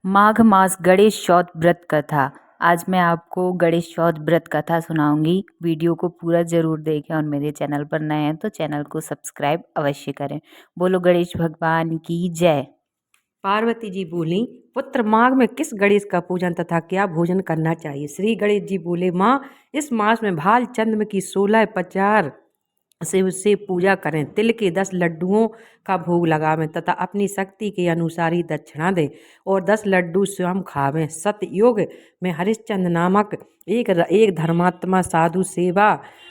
माघ मास गणेश चौथ व्रत कथा। आज मैं आपको गणेश चौथ व्रत कथा सुनाऊंगी। वीडियो को पूरा जरूर देखें और मेरे चैनल पर नए हैं तो चैनल को सब्सक्राइब अवश्य करें। बोलो गणेश भगवान की जय। पार्वती जी बोली, पुत्र माघ में किस गणेश का पूजन तथा क्या भोजन करना चाहिए। श्री गणेश जी बोले, माँ इस मास में भाल चंद्र की 16 पचार से उससे पूजा करें, तिल के 10 लड्डुओं का भोग लगावें तथा अपनी शक्ति के अनुसार ही दक्षिणा दें और 10 लड्डू स्वयं खावें। सतयुग में हरिश्चंद्र नामक एक धर्मात्मा साधु सेवा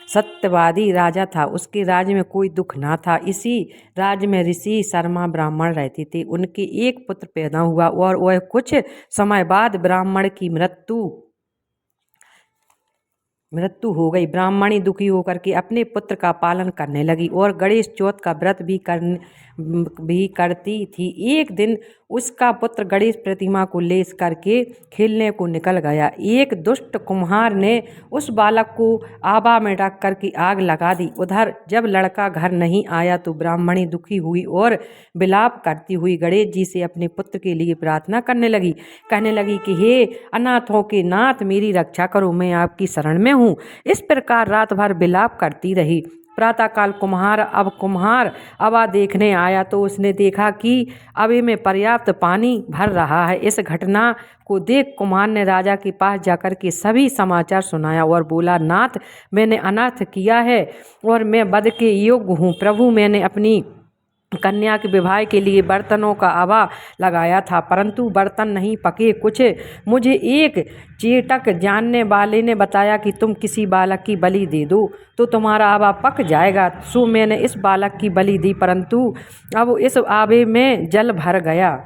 सत्यवादी राजा था। उसके राज्य में कोई दुख ना था। इसी राज्य में ऋषि शर्मा ब्राह्मण रहते थे। उनके एक पुत्र पैदा हुआ और वह कुछ समय बाद ब्राह्मण की मृत्यु हो गई। ब्राह्मणी दुखी होकर के अपने पुत्र का पालन करने लगी और गणेश चौथ का व्रत भी करती थी। एक दिन उसका पुत्र गणेश प्रतिमा को ले करके खेलने को निकल गया। एक दुष्ट कुम्हार ने उस बालक को आबा में रख करके आग लगा दी। उधर जब लड़का घर नहीं आया तो ब्राह्मणी दुखी हुई और विलाप करती हुई गणेश जी से अपने पुत्र के लिए प्रार्थना करने लगी। कहने लगी कि हे अनाथों के नाथ, मेरी रक्षा करो, मैं आपकी शरण में हूँ। इस प्रकार रात भर विलाप करती रही। प्रातःकाल कुम्हार अबा देखने आया तो उसने देखा कि अबे में पर्याप्त पानी भर रहा है। इस घटना को देख कुम्हार ने राजा के पास जाकर के सभी समाचार सुनाया और बोला, नाथ, मैंने अनर्थ किया है और मैं वध के योग्य हूँ। प्रभु, मैंने अपनी कन्या के विवाह के लिए बर्तनों का आवा लगाया था, परंतु बर्तन नहीं पके। मुझे एक चेटक जानने वाले ने बताया कि तुम किसी बालक की बलि दे दो तो तुम्हारा आवा पक जाएगा। सो मैंने इस बालक की बलि दी, परंतु अब इस आवे में जल भर गया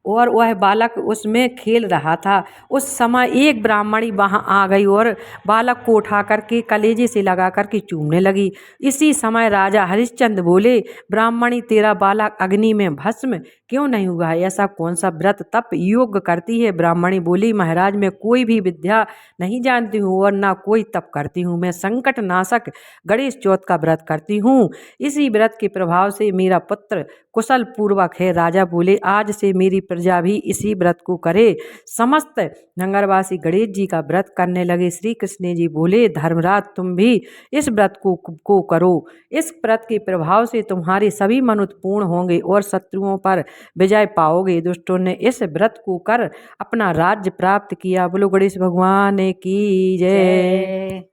और वह बालक उसमें खेल रहा था। उस समय एक ब्राह्मणी वहां आ गई और बालक को उठा करके कलेजे से लगा करके चूमने लगी। इसी समय राजा हरिश्चंद्र बोले, ब्राह्मणी, तेरा बालक अग्नि में भस्म क्यों नहीं हुआ है? ऐसा कौन सा व्रत तप योग करती है? ब्राह्मणी बोली, महाराज, मैं कोई भी विद्या नहीं जानती हूँ और ना कोई तप करती हूँ। मैं संकट नाशक गणेश चौथ का व्रत करती हूँ। इसी व्रत के प्रभाव से मेरा पुत्र कुशल पूर्वक है। राजा बोले, आज से मेरी प्रजा भी इसी व्रत को करे। समस्त नगरवासी गणेश जी का व्रत करने लगे। श्री कृष्ण जी बोले, धर्मराज, तुम भी इस व्रत को करो। इस व्रत के प्रभाव से तुम्हारे सभी मनोरथ पूर्ण होंगे और शत्रुओं पर विजय पाओगे। दुष्टों ने इस व्रत को कर अपना राज्य प्राप्त किया। बोलो गणेश भगवान की जय।